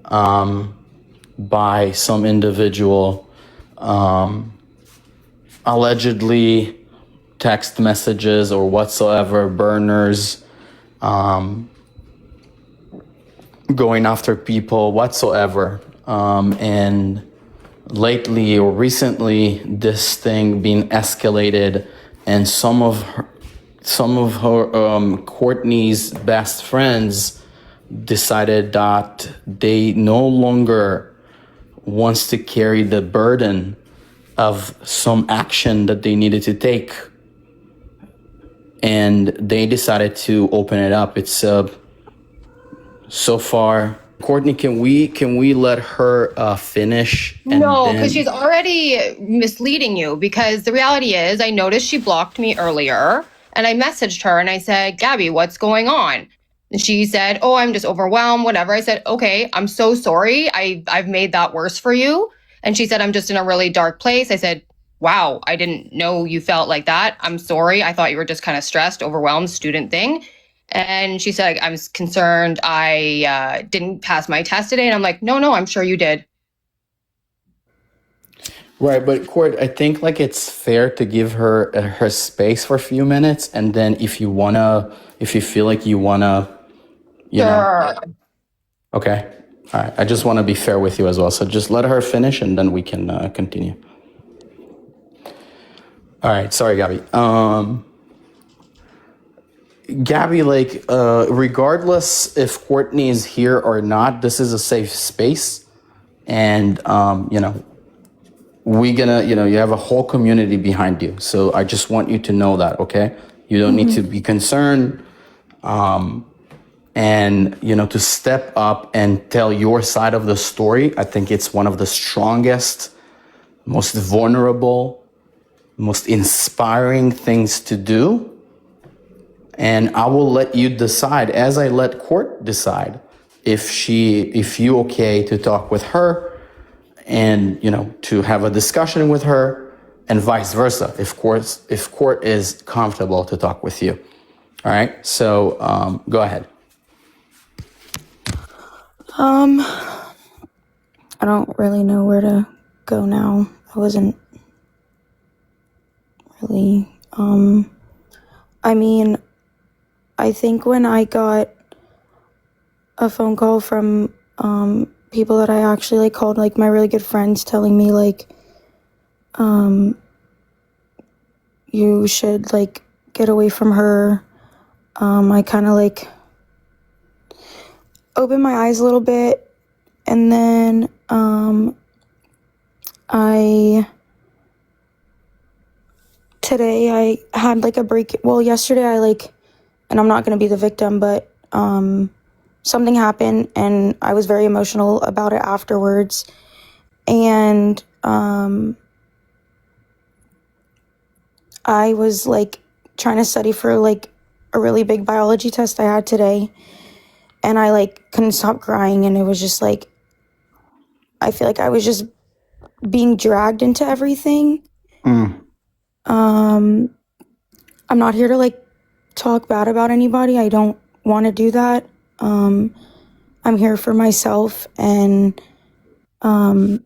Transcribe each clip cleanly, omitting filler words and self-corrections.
by some individual, allegedly text messages or whatsoever, burners, going after people whatsoever. And lately or recently, this thing being escalated, and some of her Courtney's best friends decided that they no longer wants to carry the burden of some action that they needed to take, and they decided to open it up. It's so far. Courtney, can we let her finish? And no, because she's already misleading you, because the reality is I noticed she blocked me earlier, and I messaged her and I said, Gabby, what's going on? And she said, oh, I'm just overwhelmed, whatever. I said, okay, I'm so sorry. I've made that worse for you. And she said, I'm just in a really dark place. I said, wow, I didn't know you felt like that. I'm sorry. I thought you were just kind of stressed, overwhelmed, student thing. And she said, I was concerned I didn't pass my test today. And I'm like, no, I'm sure you did. Right, but Court, I think like it's fair to give her her space for a few minutes, and then if you feel like you wanna, you know, okay, all right. I just want to be fair with you as well, so just let her finish, and then we can continue. All right, sorry, Gabby. Gabby, like, regardless if Courtney is here or not, this is a safe space, and you have a whole community behind you. So I just want you to know that, okay? You don't need to be concerned, and to step up and tell your side of the story. I think it's one of the strongest, most vulnerable, most inspiring things to do. And I will let you decide, as I let Court decide, if you okay to talk with her, and to have a discussion with her, and vice versa, if Court is comfortable to talk with you. All right, so go ahead. I don't really know where to go now. I wasn't really, I think when I got a phone call from people that I actually called, my really good friends, telling me you should get away from her, I kind of opened my eyes a little bit, and then today I had a break. Well, yesterday and I'm not going to be the victim, but something happened, and I was very emotional about it afterwards. And I was trying to study for a really big biology test I had today, and I couldn't stop crying, and it was just I feel like I was just being dragged into everything. I'm not here to talk bad about anybody. I don't want to do that. I'm here for myself, and I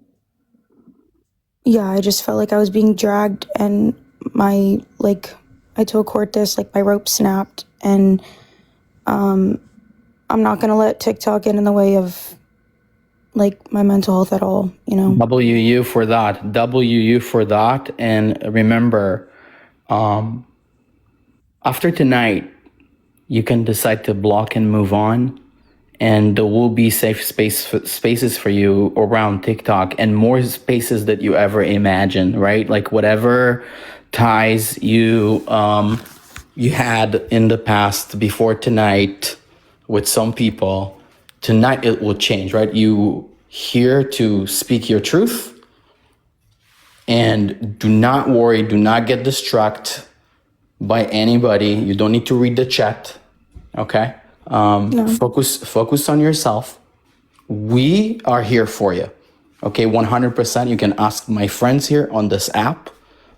just felt like I was being dragged, and I told Court this, my rope snapped, and I'm not gonna let TikTok get in the way of my mental health at all, WU for that. And remember, after tonight, you can decide to block and move on, and there will be safe spaces for you around TikTok, and more spaces that you ever imagine, right? Whatever ties you had in the past before tonight with some people, tonight it will change, right? You here to speak your truth, and do not worry, do not get distracted by anybody. You don't need to read the chat, okay? No. Focus on yourself. We are here for you, okay? 100%. You can ask my friends here on this app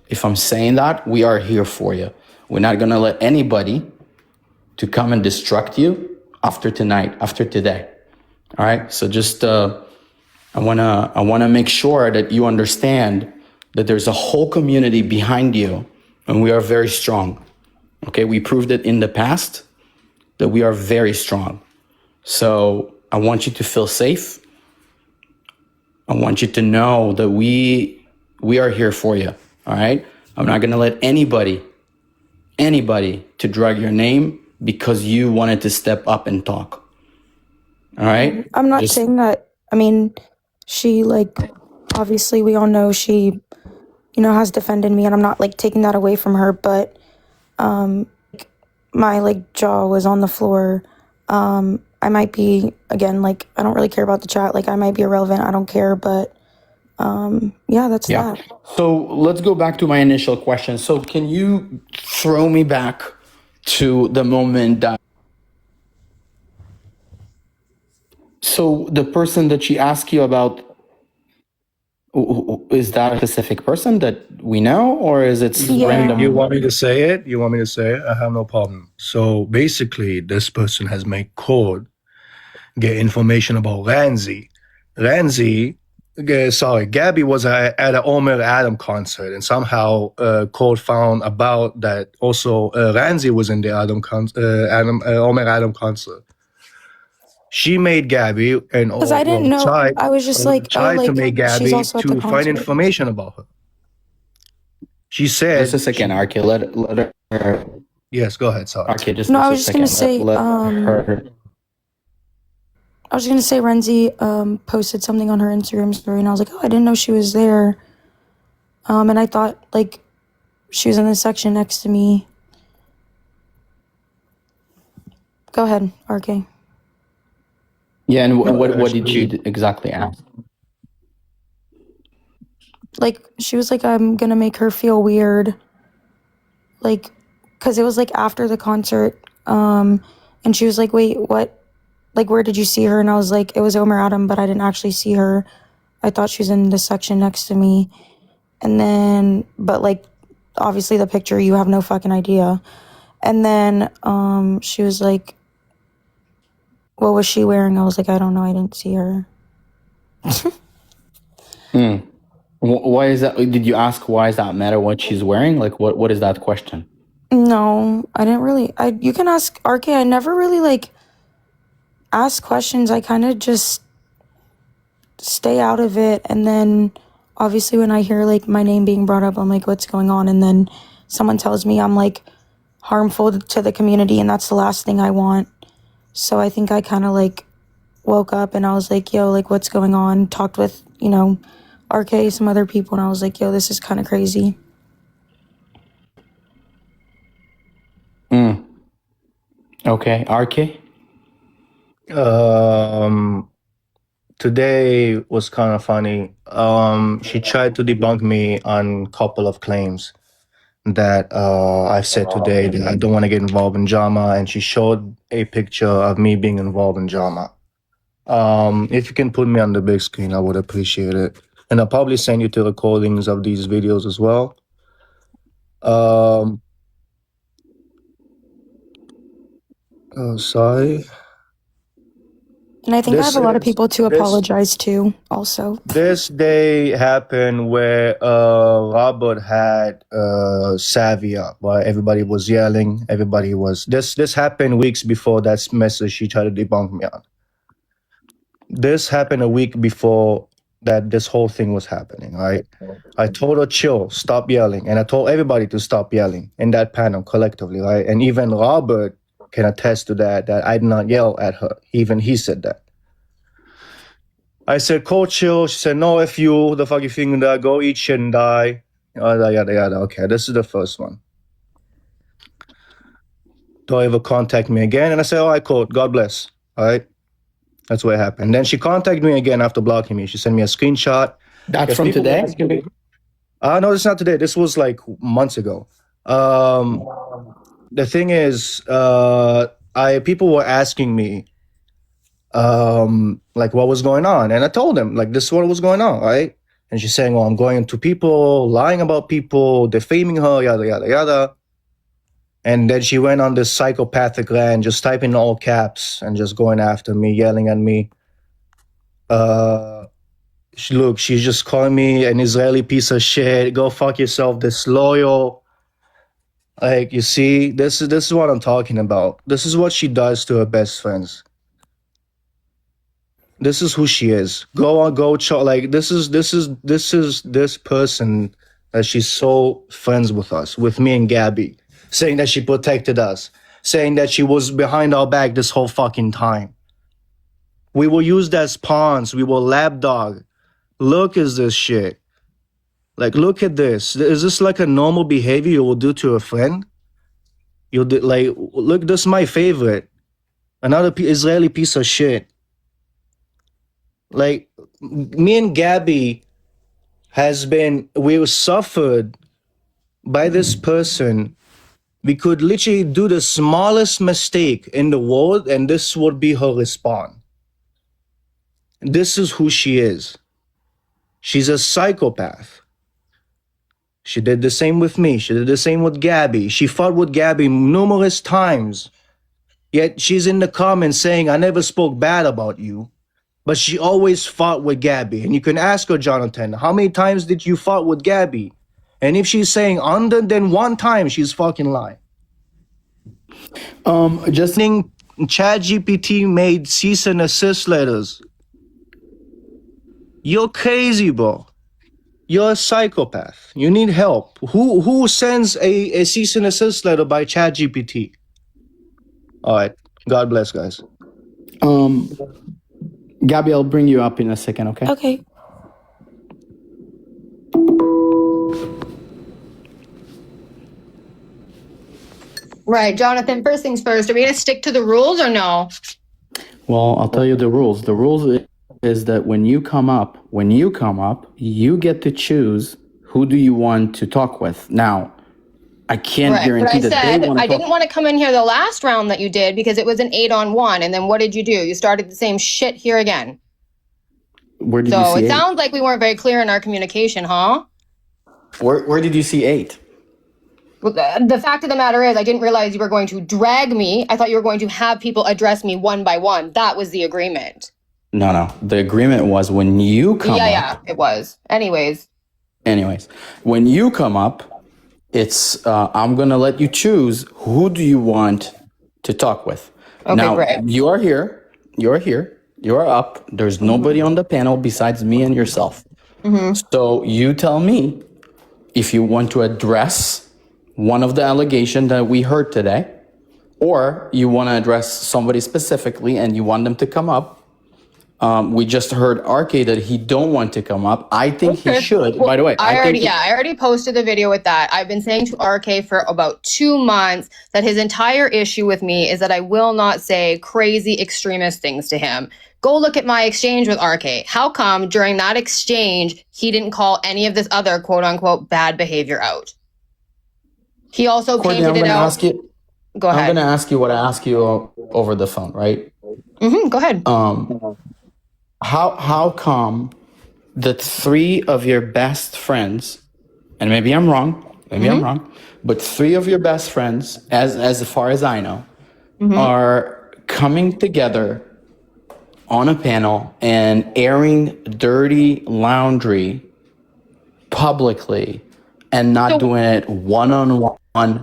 if I'm saying that. We are here for you. We're not gonna let anybody to come and distract you after tonight, after today, All right. So just I wanna make sure that you understand that there's a whole community behind you, and we are very strong. Okay, we proved it in the past that we are very strong. So I want you to feel safe. I want you to know that we are here for you. All right. I'm not gonna let anybody to drag your name because you wanted to step up and talk. All right. I'm not Just saying that. I mean, she like obviously we all know she, has defended me, and I'm not like taking that away from her. But my like jaw was on the floor. I might be again like I don't really care about the chat. Like I might be irrelevant. I don't care. But yeah, that's that. So let's go back to my initial question. So can you throw me back to the moment that, so the person that she asked you about, is that a specific person that we know, or is it Yeah. random? You want me to say it? You want me to say it? I have no problem. So basically, this person has made code get information about Gabby was at an Omer Adam concert, and somehow Code found about that also Ramsey was in the Omer Adam concert. She made Gabby and Because I didn't know. I was just like, tried to make she's Gabby also at the to find concert. information about her. She said, Just a second, RK. Let her. Yes, go ahead. Sorry. RK, just No, a I was just gonna second. say, Let her. I was gonna say Renzi posted something on her Instagram story, and I was like, oh, I didn't know she was there. And I thought like she was in the section next to me. Go ahead, RK. Yeah, and what did you exactly ask? Like she was like, I'm gonna make her feel weird, like, cause it was like after the concert, and she was like, wait, what? Like, where did you see her? And I was like, it was Omer Adam, but I didn't actually see her. I thought she was in the section next to me. And then, but like, obviously the picture, you have no fucking idea. And then she was like, what was she wearing? I was like, I don't know, I didn't see her. Why is that? Did you ask why does that matter what she's wearing? Like, what is that question? No, I didn't really. You can ask RK. I never really like ask questions. I kind of just stay out of it. And then obviously when I hear like my name being brought up, I'm like, what's going on? And then someone tells me I'm like harmful to the community, and that's the last thing I want. So I think I kind of like woke up and I was like, yo, like what's going on? Talked with, RK, some other people, and I was like, yo, this is kind of crazy. Okay, RK. Today was kind of funny. She tried to debunk me on a couple of claims that I said today that I don't want to get involved in drama, and she showed a picture of me being involved in drama. If you can put me on the big screen, I would appreciate it. And I'll probably send you the recordings of these videos as well. Sorry. And I think I have a lot of people to apologize to also. This day happened where Robert had Savvy up, where everybody was yelling. This happened weeks before that message she tried to debunk me on. This happened a week before that this whole thing was happening, right? I told her, chill, stop yelling. And I told everybody to stop yelling in that panel collectively, right? And even Robert can attest to that I did not yell at her. Even he said that. I said, coach, chill. She said, no, F you, the fuck you thinking that? Go eat shit and die. Yada, yada, yada. Okay, this is the first one. Don't ever contact me again. And I said, all right, cool, God bless. All right. That's what happened. Then she contacted me again after blocking me. She sent me a screenshot. That's from today? No, it's not today. This was like months ago. The thing is, people were asking me, like what was going on, and I told them like this is what was going on, right? And she's saying, "Well, I'm going into people, lying about people, defaming her, yada yada yada." And then she went on this psychopathic rant, just typing in all caps and just going after me, yelling at me. Look, she's just calling me an Israeli piece of shit. Go fuck yourself, disloyal. Like, you see, this is what I'm talking about. This is what she does to her best friends. This is who she is. Go on, like this is this person that she's so friends with us, with me and Gabby, saying that she protected us, saying that she was behind our back this whole fucking time. We were used as pawns. We were lapdog. Look at this shit. Like, look at this. Is this like a normal behavior you will do to a friend? You'll do, like, look, this is my favorite. Another Israeli piece of shit. Like, me and Gabby we suffered by this person. We could literally do the smallest mistake in the world, and this would be her response. This is who she is. She's a psychopath. She did the same with me. She did the same with Gabby. She fought with Gabby numerous times. Yet she's in the comments saying, I never spoke bad about you. But she always fought with Gabby. And you can ask her, Jonathan, how many times did you fight with Gabby? And if she's saying under than one time, she's fucking lying. Just ChatGPT made cease and assist letters. You're crazy, bro. You're a psychopath. You need help. Who sends a cease and assist letter by ChatGPT? All right. God bless, guys. Gabby, I'll bring you up in a second, okay? Okay. Right, Jonathan, first things first, are we going to stick to the rules or no? Well, I'll tell you the rules. The rules is that when you come up, you get to choose who do you want to talk with. Now, I can't guarantee that they want to I didn't want to come in here the last round that you did because it was an 8-on-1. And then what did you do? You started the same shit here again. Where did you see So it 8? sounds like we weren't very clear in our communication, huh? Where did you see 8? Well, the fact of the matter is I didn't realize you were going to drag me. I thought you were going to have people address me one by one. That was the agreement. No. The agreement was when you come up. Yeah, it was. Anyways, when you come up, it's I'm gonna let you choose who do you want to talk with. Okay, now, great. you are here. You are up. There's nobody on the panel besides me and yourself. So you tell me if you want to address one of the allegations that we heard today, or you want to address somebody specifically and you want them to come up. We just heard RK that he don't want to come up. I think he should. By the way, I already posted the video with that. I've been saying to RK for about 2 months that his entire issue with me is that I will not say crazy extremist things to him. Go look at my exchange with RK. How come during that exchange he didn't call any of this other quote unquote bad behavior out? He also painted it out. Go ahead. I'm going to ask you what I ask you over the phone, right? Go ahead. How come that 3 of your best friends, and maybe I'm wrong, but 3 of your best friends, as far as I know, are coming together on a panel and airing dirty laundry publicly and not doing it one-on-one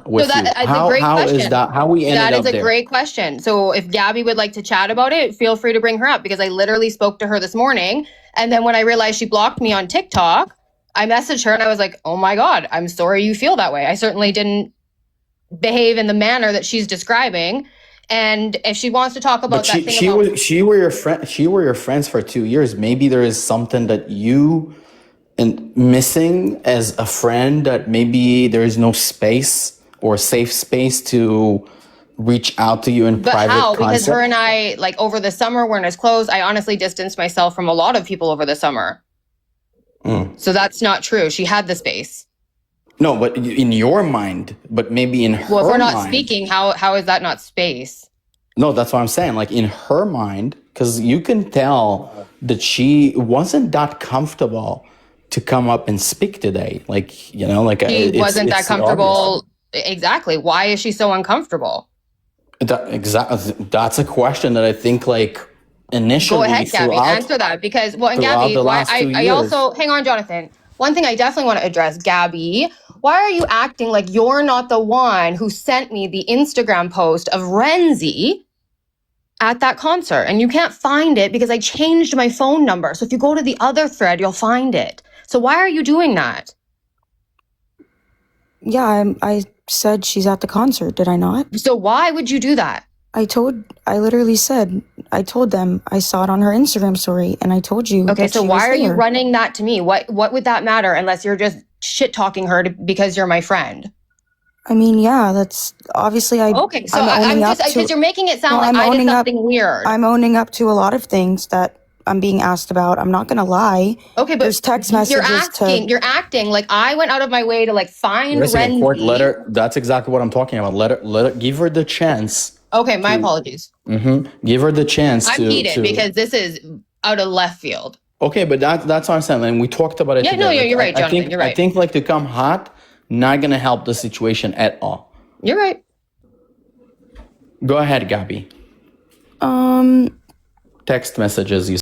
with you? How is that? How we ended up there? That is a great question. So if Gabby would like to chat about it, feel free to bring her up because I literally spoke to her this morning. And then when I realized she blocked me on TikTok, I messaged her and I was like, oh my God, I'm sorry you feel that way. I certainly didn't behave in the manner that she's describing. And if she wants to talk about she were your friends for 2 years. Maybe there is something that you and missing as a friend that maybe there is no space or safe space to reach out to you in private. But how? Because her and I, like over the summer, weren't as close. I honestly distanced myself from a lot of people over the summer. So that's not true. She had the space. No, but in your mind, but maybe in her mind. Well, if we're not speaking, how is that not space? No, that's what I'm saying. Like in her mind, because you can tell that she wasn't that comfortable to come up and speak today. Like, you know, like she wasn't that comfortable. Obvious. Exactly. Why is she so uncomfortable? That's a question that I think like initially Go ahead, Gabby. throughout Answer that because, well, and throughout Gabby, the why last 2 I years. also hang on, Jonathan. One thing I definitely want to address, Gabby. Why are you acting like you're not the one who sent me the Instagram post of Renzi at that concert? And you can't find it because I changed my phone number. So if you go to the other thread, you'll find it. So why are you doing that? Yeah, I said she's at the concert, did I not? So why would you do that? I literally said, I told them I saw it on her Instagram story, and I told you. Okay, that so she why was are you there. running that to me? What would that matter unless you're just shit talking her because you're my friend? I mean, yeah, that's obviously Okay, so I'm owning up because to. you're making it sound No, like I'm I did owning up- something weird. I'm owning up to a lot of things that I'm being asked about. I'm not gonna lie. Okay, but There's text messages you're acting like I went out of my way to like find Wait a second, Court, let Renzi. her. That's exactly what I'm talking about. Let her give her the chance. Okay, my apologies. Give her the chance I'm to. heated because this is out of left field. Okay, but that's what I'm saying. And we talked about it. Yeah, today. no, Like, you're right, I Jonathan. think You're right. I think like to come hot, not gonna help the situation at all. You're right. Go ahead, Gabby. to. Text messages you